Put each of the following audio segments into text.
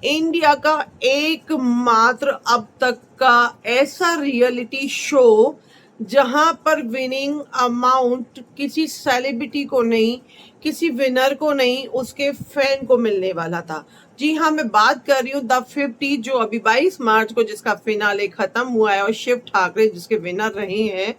India का एकमात्र अब तक का ऐसा रियलिटी शो जहां पर विनिंग अमाउंट किसी सेलिब्रिटी को नहीं, किसी विनर को नहीं, उसके फैन को मिलने वाला था। जी हाँ, मैं बात कर रही हूँ द 50, जो अभी 22 मार्च को जिसका फिनाले खत्म हुआ है और शिव ठाकरे जिसके विनर रहे हैं।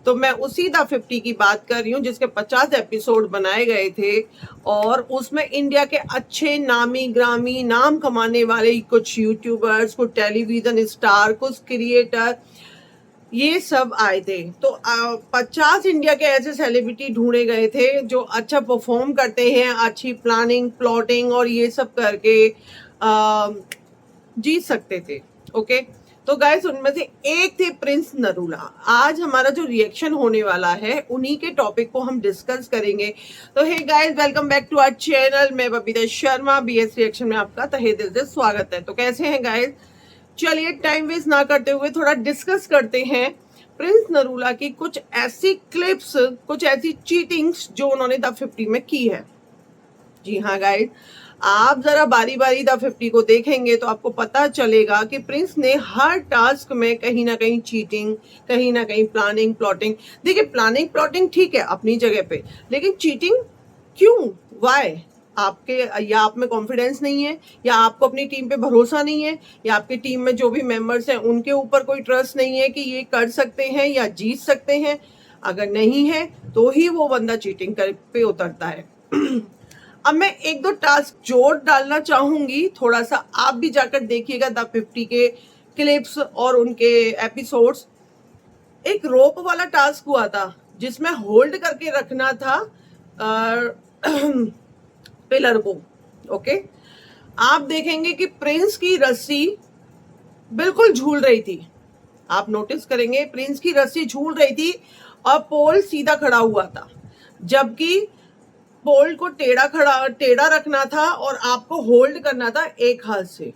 तो मैं उसी द 50 की बात कर रही हूँ जिसके 50 एपिसोड बनाए गए थे और उसमें इंडिया के अच्छे नामी ग्रामी नाम कमाने वाले कुछ यूट्यूबर्स, कुछ टेलीविजन स्टार, कुछ क्रिएटर, ये सब आए थे। तो 50 इंडिया के ऐसे सेलिब्रिटी ढूंढे गए थे जो अच्छा परफॉर्म करते हैं, अच्छी प्लानिंग प्लॉटिंग और ये सब करके जीत सकते थे। ओके, तो गाइस उनमें से एक थे प्रिंस नरूला। आज हमारा जो रिएक्शन होने वाला है उन्हीं के टॉपिक को हम डिस्कस करेंगे। तो hey guys, welcome back to our channel. मैं बबीता शर्मा, बीएस रिएक्शन में आपका तहे दिल से स्वागत है। तो कैसे हैं गाइस? चलिए टाइम वेस्ट ना करते हुए थोड़ा डिस्कस करते हैं प्रिंस नरूला की कुछ ऐसी क्लिप्स, कुछ ऐसी चीटिंग्स जो उन्होंने द 50 में की है। जी हाँ गाइस, आप जरा बारी बारी द 50 को देखेंगे तो आपको पता चलेगा कि प्रिंस ने हर टास्क में कहीं ना कहीं चीटिंग, कहीं ना कहीं प्लानिंग प्लॉटिंग। देखिए, प्लानिंग प्लॉटिंग ठीक है अपनी जगह पे, लेकिन चीटिंग क्यों? वाई? आपके या आप में कॉन्फिडेंस नहीं है, या आपको अपनी टीम पे भरोसा नहीं है, या आपकी टीम में जो भी मेंबर्स हैं उनके ऊपर कोई ट्रस्ट नहीं है कि ये कर सकते हैं या जीत सकते हैं। अगर नहीं है तो ही वो बंदा चीटिंग कर पे उतरता है। अब मैं एक दो टास्क जोड़ डालना चाहूंगी, थोड़ा सा आप भी जाकर देखिएगा द 50 के क्लिप्स और उनके एपिसोड्स। एक रोप वाला टास्क हुआ था जिसमें होल्ड करके रखना था पिलर को। ओके, आप देखेंगे कि प्रिंस की रस्सी बिल्कुल झूल रही थी। आप नोटिस करेंगे प्रिंस की रस्सी झूल रही थी और पोल सीधा खड़ा हुआ था, जबकि पोल को टेढ़ा रखना था और आपको होल्ड करना था एक हाथ से।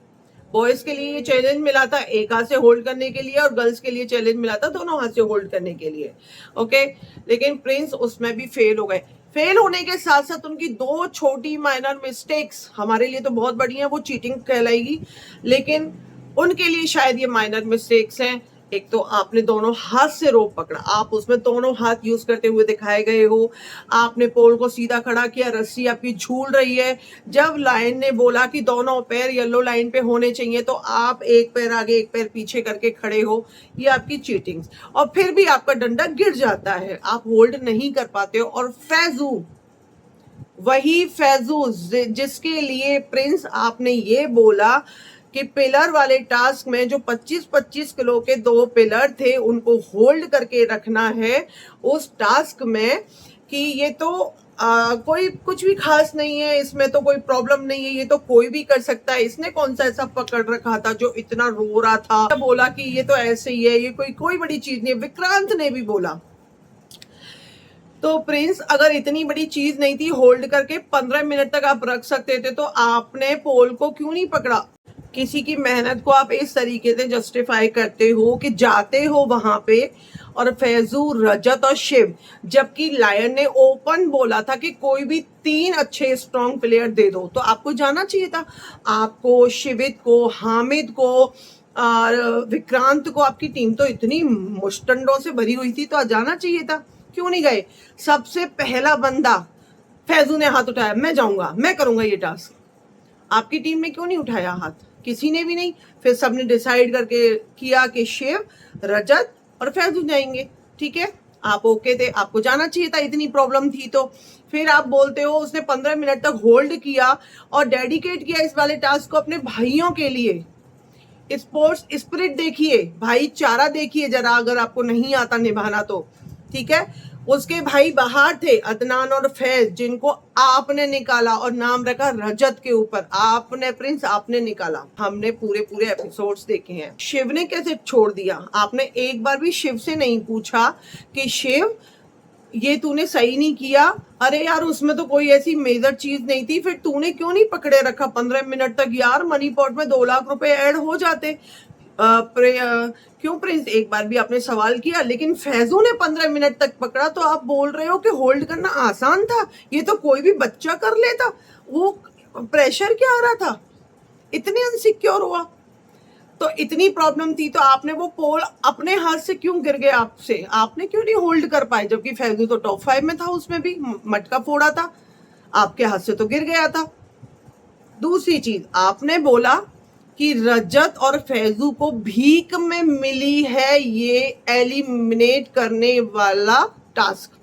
बॉयज के लिए ये चैलेंज मिला था एक हाथ से होल्ड करने के लिए, और गर्ल्स के लिए चैलेंज मिला था दोनों हाथ से होल्ड करने के लिए। ओके, लेकिन प्रिंस उसमें भी फेल हो गए। फेल होने के साथ साथ उनकी दो छोटी माइनर मिस्टेक्स हमारे लिए तो बहुत बड़ी हैं, वो चीटिंग कहलाएगी, लेकिन उनके लिए शायद ये माइनर मिस्टेक्स हैं। एक तो आपने दोनों हाथ से रोप पकड़ा, आप उसमें दोनों हाथ यूज करते हुए दिखाए गए हो। आपने पोल को सीधा खड़ा किया, रस्सी आपकी झूल रही है। जब लाइन ने बोला कि दोनों पैर येलो लाइन पे होने चाहिए तो आप एक पैर आगे एक पैर पीछे करके खड़े हो, ये आपकी चीटिंग। और फिर भी आपका डंडा गिर जाता है, आप होल्ड नहीं कर पाते हो। और फैजू, वही फैजू जिसके लिए प्रिंस आपने ये बोला कि पिलर वाले टास्क में जो 25-25 किलो के दो पिलर थे उनको होल्ड करके रखना है उस टास्क में, कि ये तो कोई कुछ भी खास नहीं है, इसमें तो कोई प्रॉब्लम नहीं है, ये तो कोई भी कर सकता है। इसने कौन सा ऐसा पकड़ रखा था जो इतना रो रहा था, बोला कि ये तो ऐसे ही है, ये कोई बड़ी चीज नहीं है। विक्रांत ने भी बोला। तो प्रिंस, अगर इतनी बड़ी चीज नहीं थी, होल्ड करके 15 मिनट तक आप रख सकते थे, तो आपने पोल को क्यों नहीं पकड़ा? किसी की मेहनत को आप इस तरीके से जस्टिफाई करते हो कि जाते हो वहां पे और फैजू, रजत और शिव, जबकि लायन ने ओपन बोला था कि कोई भी 3 अच्छे स्ट्रॉन्ग प्लेयर दे दो, तो आपको जाना चाहिए था। आपको, शिवित को, हामिद को और विक्रांत को, आपकी टीम तो इतनी मुस्टंडों से भरी हुई थी, तो जाना चाहिए था। क्यों नहीं गए? सबसे पहला बंदा फैजू ने हाथ उठाया, मैं जाऊंगा, मैं करूंगा ये टास्क। आपकी टीम ने क्यों नहीं उठाया हाथ? किसी ने भी नहीं। फिर सबने डिसाइड करके किया कि शिव, रजत और फैजू जाएंगे। ठीक है, आप ओके थे, आपको जाना चाहिए था, इतनी प्रॉब्लम थी तो। फिर आप बोलते हो उसने 15 मिनट तक होल्ड किया और डेडिकेट किया इस वाले टास्क को अपने भाइयों के लिए। स्पोर्ट्स स्पिरिट देखिए, भाईचारा देखिए जरा, अगर आपको नहीं आता निभाना तो। ठीक है, उसके भाई बाहर थे, अदनान और फैज, जिनको आपने निकाला और नाम रखा रजत के ऊपर। आपने प्रिंस, आपने निकाला। हमने पूरे पूरे एपिसोड्स देखे हैं। शिव ने कैसे छोड़ दिया? आपने एक बार भी शिव से नहीं पूछा कि शिव ये तूने सही नहीं किया। अरे यार, उसमें तो कोई ऐसी मेजर चीज नहीं थी, फिर तूने क्यों नहीं पकड़े रखा 15 मिनट तक? यार, मनी पॉट में 2 लाख रुपए ऐड हो जाते। क्यों प्रिंस? एक बार भी आपने सवाल किया? लेकिन फैजू ने 15 मिनट तक पकड़ा, तो आप बोल रहे हो कि होल्ड करना आसान था, ये तो कोई भी बच्चा कर लेता। वो प्रेशर क्या आ रहा था? इतने अनसिक्योर हुआ। तो इतनी प्रॉब्लम थी तो आपने वो पोल अपने हाथ से क्यों गिर गए आपसे, आपने क्यों नहीं होल्ड कर पाए, जबकि फैजू तो टॉप 5 में था, उसमें भी मटका फोड़ा था, आपके हाथ से तो गिर गया था। दूसरी चीज आपने बोला कि रजत और फैजू को भीख में मिली है ये एलिमिनेट करने वाला टास्क।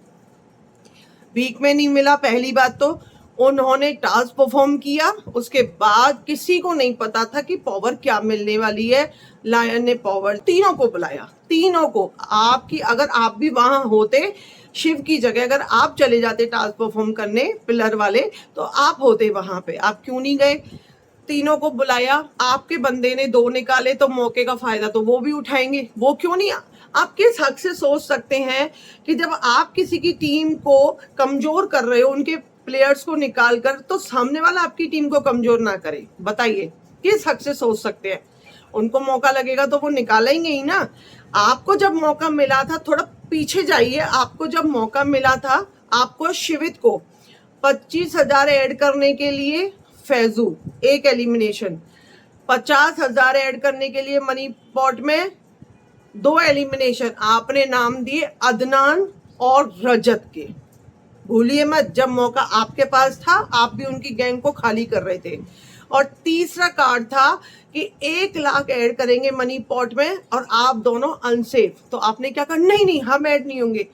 भीख में नहीं मिला, पहली बात तो उन्होंने टास्क परफॉर्म किया, उसके बाद किसी को नहीं पता था कि पावर क्या मिलने वाली है। लायन ने पावर तीनों को बुलाया, तीनों को। आपकी अगर आप भी वहां होते, शिव की जगह अगर आप चले जाते टास्क परफॉर्म करने पिलर वाले, तो आप होते वहां पे, आप क्यों नहीं गए? तीनों को बुलाया, आपके बंदे ने 2 निकाले तो मौके का फायदा तो वो भी उठाएंगे, वो क्यों नहीं? आप किस हक से सोच सकते हैं कि जब आप किसी की टीम को कमजोर कर रहे हो, उनके प्लेयर्स को निकाल कर, तो सामने वाला आपकी टीम को कमजोर ना करे? बताइए किस हक से सोच सकते हैं? उनको मौका लगेगा तो वो निकालेंगे ही ना। आपको जब मौका मिला था, थोड़ा पीछे जाइए, आपको जब मौका मिला था, आपको शिवित को 25,000 ऐड करने के लिए फैजू एक एलिमिनेशन, 50,000 ऐड करने के लिए मनी पॉट में 2 एलिमिनेशन, आपने नाम दिए अदनान और रजत के। भूलिए मत, जब मौका आपके पास था आप भी उनकी गैंग को खाली कर रहे थे। और तीसरा कार्ड था कि 1 लाख ऐड करेंगे मनी पॉट में और आप दोनों अनसेफ। तो आपने क्या कहा? नहीं नहीं, हम ऐड नहीं होंगे।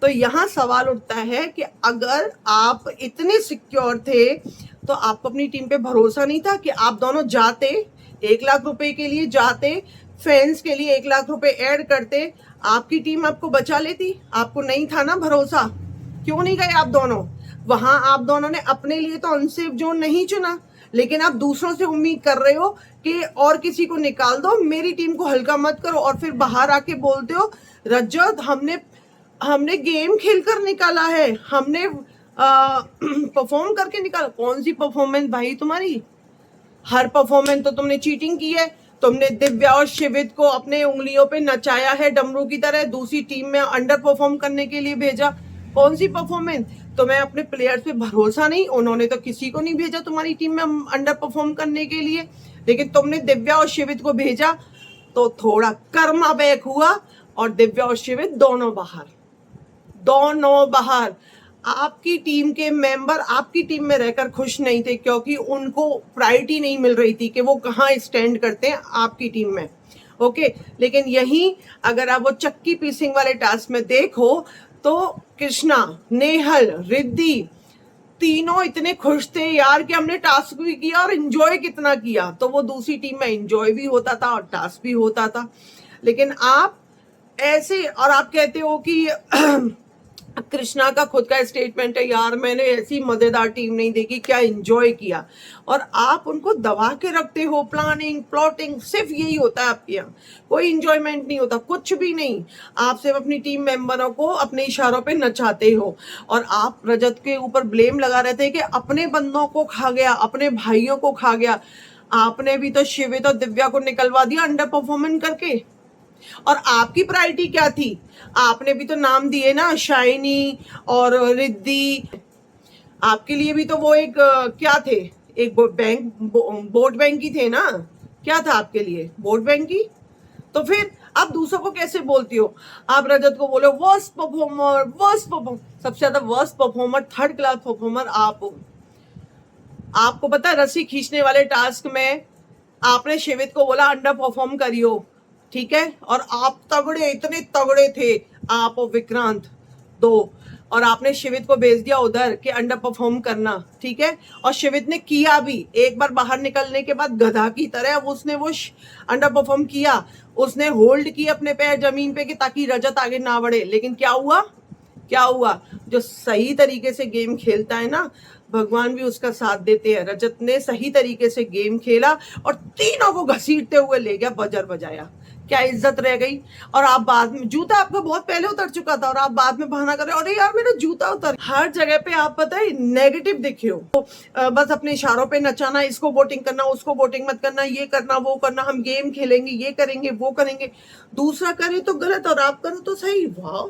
तो यहाँ सवाल उठता है कि अगर आप इतने सिक्योर थे तो आपको अपनी टीम पे भरोसा नहीं था कि आप दोनों जाते, 1 लाख रुपए के लिए जाते, फैंस के लिए 1 लाख रुपए ऐड करते, आपकी टीम आपको बचा लेती? आपको नहीं था ना भरोसा? क्यों नहीं गए आप दोनों वहां? आप दोनों ने अपने लिए तो अनसेफ जोन नहीं चुना, लेकिन आप दूसरों से उम्मीद कर रहे हो कि और किसी को निकाल दो, मेरी टीम को हल्का मत करो, और फिर बाहर आके बोलते हो रजत हमने गेम खेलकर निकाला है, हमने परफॉर्म करके निकाला। कौन सी परफॉर्मेंस भाई तुम्हारी? हर परफॉर्मेंस तो तुमने चीटिंग की है। तुमने दिव्या और शिवित को अपने उंगलियों पे नचाया है डमरू की तरह, दूसरी टीम में अंडर परफॉर्म करने के लिए भेजा। कौन सी परफॉर्मेंस? तुम्हें अपने प्लेयर्स पे भरोसा नहीं, उन्होंने तो किसी को नहीं भेजा तुम्हारी टीम में अंडर परफॉर्म करने के लिए, लेकिन तुमने दिव्या और शिवित को भेजा, तो थोड़ा कर्मा बैक हुआ और दिव्या और शिवित दोनों बाहर, दोनों बाहर। आपकी टीम के मेंबर आपकी टीम में रहकर खुश नहीं थे, क्योंकि उनको प्रायोरिटी नहीं मिल रही थी कि वो कहाँ स्टैंड करते हैं आपकी टीम में। ओके, लेकिन यही अगर आप वो चक्की पीसिंग वाले टास्क में देखो तो कृष्णा, नेहल, रिद्धि तीनों इतने खुश थे यार कि हमने टास्क भी किया और एंजॉय कितना किया। तो वो दूसरी टीम में एंजॉय भी होता था और टास्क भी होता था। लेकिन आप ऐसे, और आप कहते हो कि कृष्णा का खुद का स्टेटमेंट है, यार मैंने ऐसी मजेदार टीम नहीं देखी, क्या एंजॉय किया। और आप उनको दबा के रखते हो, प्लानिंग प्लॉटिंग सिर्फ यही होता है आपके यहाँ, कोई एंजॉयमेंट नहीं होता, कुछ भी नहीं। आप सिर्फ अपनी टीम मेंबरों को अपने इशारों पे नचाते हो। और आप रजत के ऊपर ब्लेम लगा रहे थे कि अपने बंदों को खा गया, अपने भाइयों को खा गया। आपने भी तो शिवित और दिव्या को निकलवा दिया अंडर परफॉर्मेंस करके। और आपकी प्रायोरिटी क्या थी? आपने भी तो नाम दिए ना, शाइनी और रिद्धि। आपके लिए भी तो वो एक क्या थे, एक बैंक, वोट बैंक की थे ना, क्या था आपके लिए? वोट बैंक की। तो फिर आप दूसरों को कैसे बोलती हो? आप रजत को बोलो वर्स्ट परफॉर्मर, वर्स्ट परफॉर्मर, सबसे ज्यादा worst performer, third class performer आप हो। आपको पता है रस्सी खींचने वाले टास्क में आपने शिवित को बोला अंडर परफॉर्म करियो, ठीक है, और आप तगड़े, इतने तगड़े थे आप और विक्रांत दो, और आपने शिवित को भेज दिया उधर कि अंडर परफॉर्म करना, ठीक है। और शिवित ने किया भी, एक बार बाहर निकलने के बाद गधा की तरह उसने वो अंडर परफॉर्म किया, उसने होल्ड की अपने पैर जमीन पे कि ताकि रजत आगे ना बढ़े। लेकिन क्या हुआ? क्या हुआ? जो सही तरीके से गेम खेलता है ना, भगवान भी उसका साथ देते हैं। रजत ने सही तरीके से गेम खेला और तीनों को घसीटते हुए ले गया, बजर बजाया, क्या इज्जत रह गई। और आप बाद में, जूता आपका बहुत पहले उतर चुका था और आप बाद में बहाना कर रहे हो, अरे यार मेरा जूता उतर। हर जगह पे आप पता है नेगेटिव दिखे हो, तो बस अपने इशारों पे नचाना, इसको वोटिंग करना, उसको वोटिंग मत करना, ये करना वो करना, हम गेम खेलेंगे, ये करेंगे वो करेंगे। दूसरा करे तो गलत और आप करो तो सही। वाह,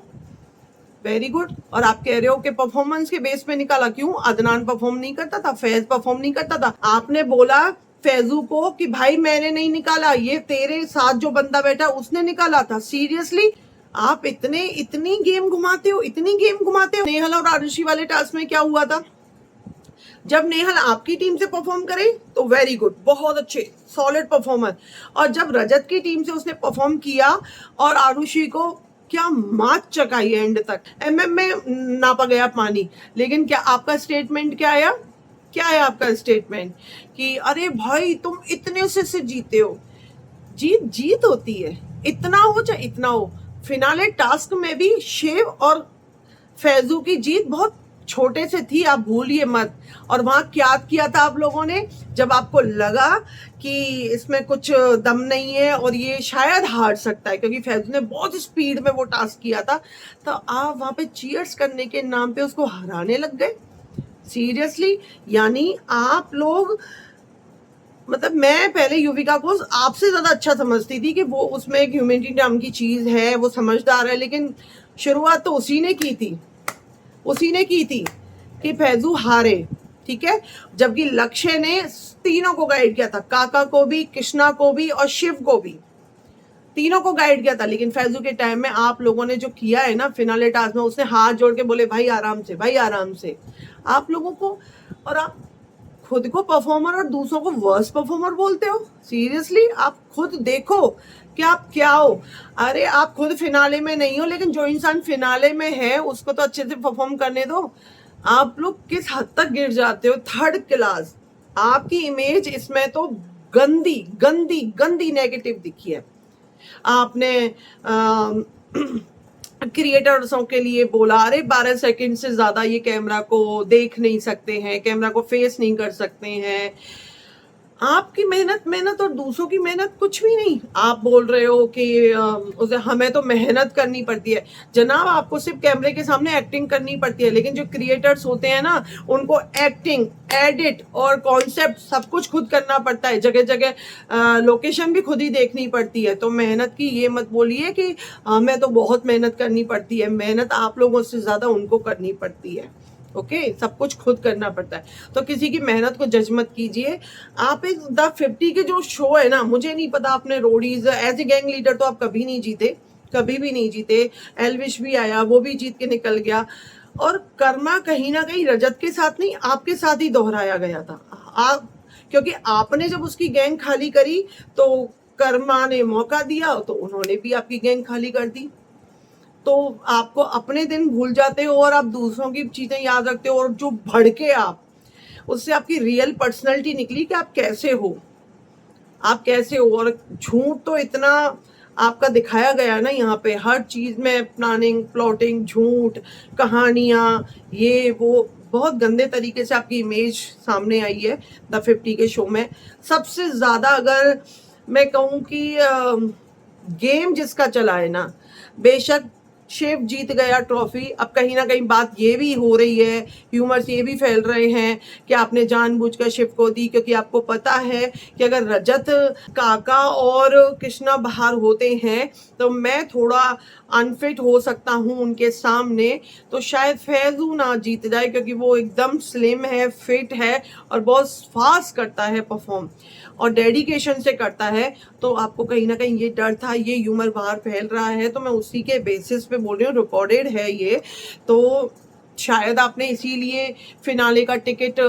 वेरी गुड। और आप कह रहे हो कि परफॉर्मेंस के बेस पे निकाला, क्यों? अदनान परफॉर्म नहीं करता था, फैज परफॉर्म नहीं करता था। आपने बोला फैजू को कि भाई मैंने नहीं निकाला, ये तेरे साथ जो बंदा बैठा उसने निकाला था। सीरियसली आप इतनी गेम घुमाते हो, इतनी गेम घुमाते हो। नेहल और आरुषि वाले टास्क में क्या हुआ था, जब नेहल आपकी टीम से परफॉर्म करे तो वेरी गुड, बहुत अच्छे सॉलिड परफॉर्मर, और जब रजत की टीम से उसने परफॉर्म किया और आरुषि को क्या मात चकाई एंड तक, एमएम में नापा गया पानी। लेकिन क्या आपका स्टेटमेंट क्या आया, क्या है आपका स्टेटमेंट कि अरे भाई तुम इतने से जीते हो। जीत जीत होती है, इतना हो चाहे इतना हो। फिनाले टास्क में भी शिव और फैजू की जीत बहुत छोटे से थी, आप भूलिए मत। और वहां क्या किया था आप लोगों ने, जब आपको लगा कि इसमें कुछ दम नहीं है और ये शायद हार सकता है, क्योंकि फैजू ने बहुत स्पीड में वो टास्क किया था, तो आप वहां पे चीयर्स करने के नाम पे उसको हराने लग गए। सीरियसली, यानी आप लोग, मतलब मैं पहले युविका को आपसे ज्यादा अच्छा समझती थी कि वो उसमें एक ह्यूमैनिटी नाम की चीज है, वो समझदार है, लेकिन शुरुआत तो उसी ने की थी कि फैजू हारे, ठीक है। जबकि लक्ष्य ने तीनों को गाइड किया था, काका को भी, कृष्णा को भी और शिव को भी, तीनों को गाइड किया था। लेकिन फैजू के टाइम में आप लोगों ने जो किया है ना फिनाले टास्क में, उसने हाथ जोड़ के बोले भाई आराम से, भाई आराम से। आप लोगों को, और आप खुद को परफॉर्मर और दूसरों को वर्स्ट परफॉर्मर बोलते हो। सीरियसली आप खुद देखो कि आप क्या हो। अरे आप खुद फिनाले में नहीं हो, लेकिन जो इंसान फिनाले में है उसको तो अच्छे से परफॉर्म करने दो। आप लोग किस हद तक गिर जाते हो, थर्ड क्लास। आपकी इमेज इसमें तो गंदी गंदी गंदी नेगेटिव दिखी है। आपने क्रिएटर्सों के लिए बोला अरे 12 सेकंड से ज्यादा ये कैमरा को देख नहीं सकते हैं, कैमरा को फेस नहीं कर सकते हैं। आपकी मेहनत और दूसरों की मेहनत कुछ भी नहीं। आप बोल रहे हो कि उसे हमें तो मेहनत करनी पड़ती है। जनाब आपको सिर्फ कैमरे के सामने एक्टिंग करनी पड़ती है, लेकिन जो क्रिएटर्स होते हैं ना, उनको एक्टिंग, एडिट और कॉन्सेप्ट सब कुछ खुद करना पड़ता है। जगह जगह लोकेशन भी खुद ही देखनी पड़ती है। तो मेहनत की ये मत बोलिए कि हमें तो बहुत मेहनत करनी पड़ती है। मेहनत आप लोगों से ज्यादा उनको करनी पड़ती है। ओके, सब कुछ खुद करना पड़ता है। तो किसी की मेहनत को जज मत कीजिए। आप एक द 50 के जो शो है ना, मुझे नहीं पता आपने Roadies as a gang leader तो आप कभी नहीं जीते, कभी भी नहीं जीते। एलविश भी आया, वो भी जीत के निकल गया। और कर्मा कहीं ना कहीं रजत के साथ नहीं, आपके साथ ही दोहराया गया था। आप, क्योंकि आपने जब उसकी गैंग खाली करी तो कर्मा ने मौका दिया, तो उन्होंने भी आपकी गैंग खाली कर दी। तो आपको अपने दिन भूल जाते हो और आप दूसरों की चीजें याद रखते हो, और जो भड़के आप, उससे आपकी रियल पर्सनैलिटी निकली कि आप कैसे हो, आप कैसे हो। और झूठ तो इतना आपका दिखाया गया ना यहाँ पे, हर चीज में प्लानिंग, प्लॉटिंग, झूठ, कहानियां, ये वो, बहुत गंदे तरीके से आपकी इमेज सामने आई है द 50 के शो में। सबसे ज्यादा अगर मैं कहूँ कि गेम जिसका चला है ना, बेशक शिव जीत गया ट्रॉफी। अब कहीं ना कहीं बात ये भी हो रही है, ह्यूमर्स ये भी फैल रहे हैं कि आपने जानबूझकर शिव को दी, क्योंकि आपको पता है कि अगर रजत, काका और कृष्णा बाहर होते हैं तो मैं थोड़ा अनफिट हो सकता हूं उनके सामने, तो शायद फैजू ना जीत जाए, क्योंकि वो एकदम स्लिम है, फिट है और बहुत फास्ट करता है परफॉर्म और डेडिकेशन से करता है। तो आपको कहीं ना कहीं ये डर था, ये ह्यूमर बाहर फैल रहा है, तो मैं उसी के बेसिस पे बोल रही हूँ, रिकॉर्डेड है ये। तो शायद आपने इसीलिए फिनाले का टिकट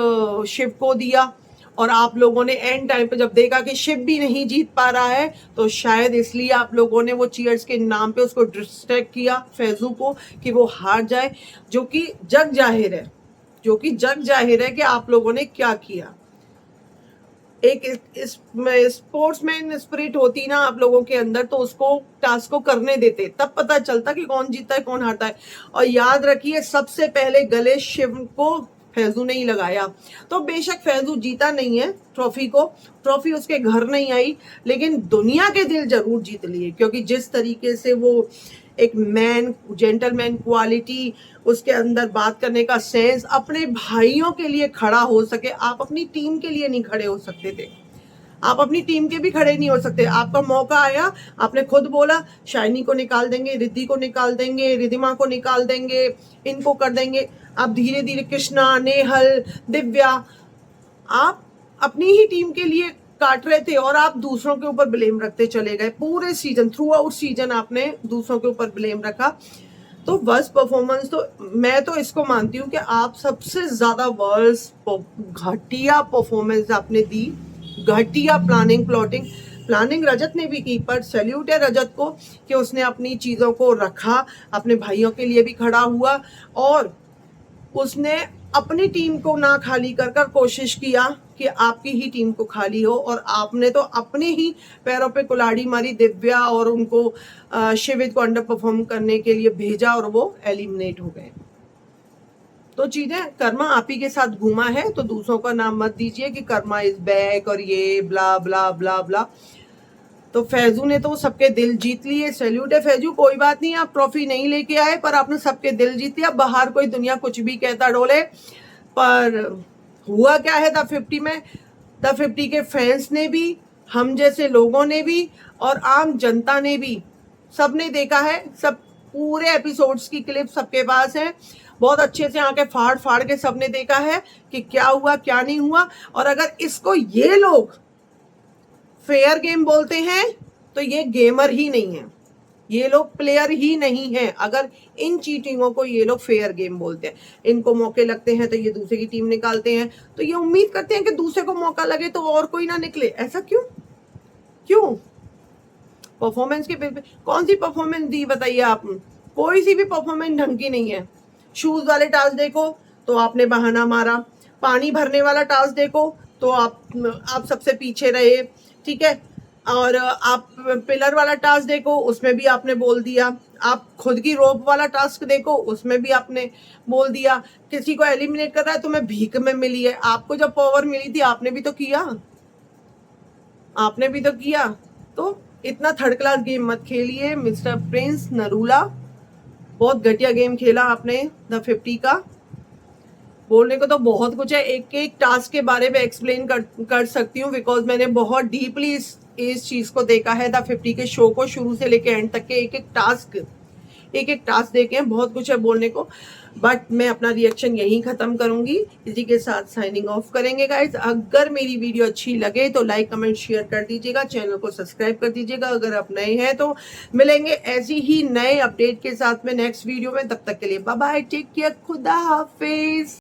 शिव को दिया, और आप लोगों ने एंड टाइम पे जब देखा कि शिव भी नहीं जीत पा रहा है, तो शायद इसलिए आप लोगों ने वो चीयर्स के नाम पे उसको डिस्ट्रैक्ट किया फैजू को, कि वो हार जाए, जो कि जग जाहिर है, जो कि जग जाहिर है कि आप लोगों ने क्या किया। एक स्पोर्ट्समैन स्पिरिट होती ना आप लोगों के अंदर, तो उसको टास्क को करने देते, तब पता चलता कि कौन जीतता है कौन हारता है। और याद रखिए, सबसे पहले गले शिव को फैजू ने ही लगाया। तो बेशक फैजू जीता नहीं है ट्रॉफी को, ट्रॉफी उसके घर नहीं आई, लेकिन दुनिया के दिल जरूर जीत लिए, क्योंकि जिस तरीके से वो एक मैन, जेंटलमैन क्वालिटी, उसके अंदर बात करने का सेंस, अपने भाइयों के लिए खड़ा हो सके। आप अपनी टीम के लिए नहीं खड़े हो सकते थे, आप अपनी टीम के भी खड़े नहीं हो सकते। आपका मौका आया, आपने खुद बोला शाइनी को निकाल देंगे, रिद्धि को निकाल देंगे, रिधिमा को निकाल देंगे, इनको कर देंगे। आप धीरे धीरे कृष्णा, नेहल, दिव्या, आप अपनी ही टीम के लिए काट रहे थे और आप दूसरों के ऊपर ब्लेम रखते चले गए। पूरे सीजन, थ्रू आउट सीजन आपने दूसरों के ऊपर ब्लेम रखा। तो वर्स्ट परफॉर्मेंस तो मैं तो इसको मानती हूँ कि आप सबसे ज्यादा वर्स्ट घटिया परफॉर्मेंस आपने दी, घटिया प्लानिंग रजत ने भी की, पर सैल्यूट है रजत को कि उसने अपनी चीजों को रखा, अपने भाइयों के लिए भी खड़ा हुआ और उसने अपनी टीम को ना खाली कर कर कोशिश किया कि आपकी ही टीम को खाली हो, और आपने तो अपने ही पैरों पे कुल्हाड़ी मारी दिव्या और उनको शिवित को अंडर परफॉर्म करने के लिए भेजा और वो एलिमिनेट हो गए। तो चीजें कर्मा आप ही के साथ घूमा है, तो दूसरों का नाम मत दीजिए कि कर्मा इज बैक और ये ब्ला ब्ला ब्ला ब्ला। तो फैजू ने तो सबके दिल जीत लिए, सैल्यूट है फैजू, कोई बात नहीं, आप ट्रॉफी नहीं लेके आए पर आपने सबके दिल जीत लिया। बाहर कोई दुनिया कुछ भी कहता डोले, पर हुआ क्या है द 50 में, द 50 के फैंस ने भी, हम जैसे लोगों ने भी और आम जनता ने भी, सबने देखा है। सब पूरे एपिसोड्स की क्लिप सबके पास है, बहुत अच्छे से आके फाड़ फाड़ के सबने देखा है कि क्या हुआ क्या नहीं हुआ। और अगर इसको ये लोग फेयर गेम बोलते हैं तो ये गेमर ही नहीं है, ये लोग प्लेयर ही नहीं है। अगर इन चीटिंगों को ये लोग फेयर गेम बोलते हैं, इनको मौके लगते हैं तो ये दूसरे की टीम निकालते हैं, तो ये उम्मीद करते हैं कि दूसरे को मौका लगे तो और कोई ना निकले। ऐसा क्यों क्यों? परफॉर्मेंस के कौन सी परफॉर्मेंस दी बताइए आप? कोई सी भी परफॉर्मेंस ढंग की नहीं है। शूज वाले टास्क देखो तो आपने बहाना मारा, पानी भरने वाला टास्क देखो तो आप सबसे पीछे रहे, ठीक है। और आप पिलर वाला टास्क देखो उसमें भी आपने बोल दिया, आप खुद की रोप वाला टास्क देखो उसमें भी आपने बोल दिया। किसी को एलिमिनेट कर रहा है तो मैं भीख में मिली है, आपको जब पावर मिली थी आपने भी तो किया, आपने भी तो किया। तो इतना थर्ड क्लास गेम मत खेलिए मिस्टर प्रिंस नरूला, बहुत घटिया गेम खेला आपने द 50 का। बोलने को तो बहुत कुछ है, एक एक टास्क के बारे में एक्सप्लेन कर सकती हूँ, बिकॉज मैंने बहुत डीपली इस चीज को देखा है। द 50 के शो को शुरू से लेके एंड तक के एक एक टास्क देखे हैं, बहुत कुछ है बोलने को। बट मैं अपना रिएक्शन यहीं खत्म करूंगी, इसी के साथ साइनिंग ऑफ करेंगे गाइज। अगर मेरी वीडियो अच्छी लगे तो लाइक कमेंट शेयर कर दीजिएगा, चैनल को सब्सक्राइब कर दीजिएगा अगर आप नए हैं तो। मिलेंगे ऐसी ही नए अपडेट के साथ में नेक्स्ट वीडियो में, तब तक के लिए बाय बाय, टेक केयर, खुदा हाफिज।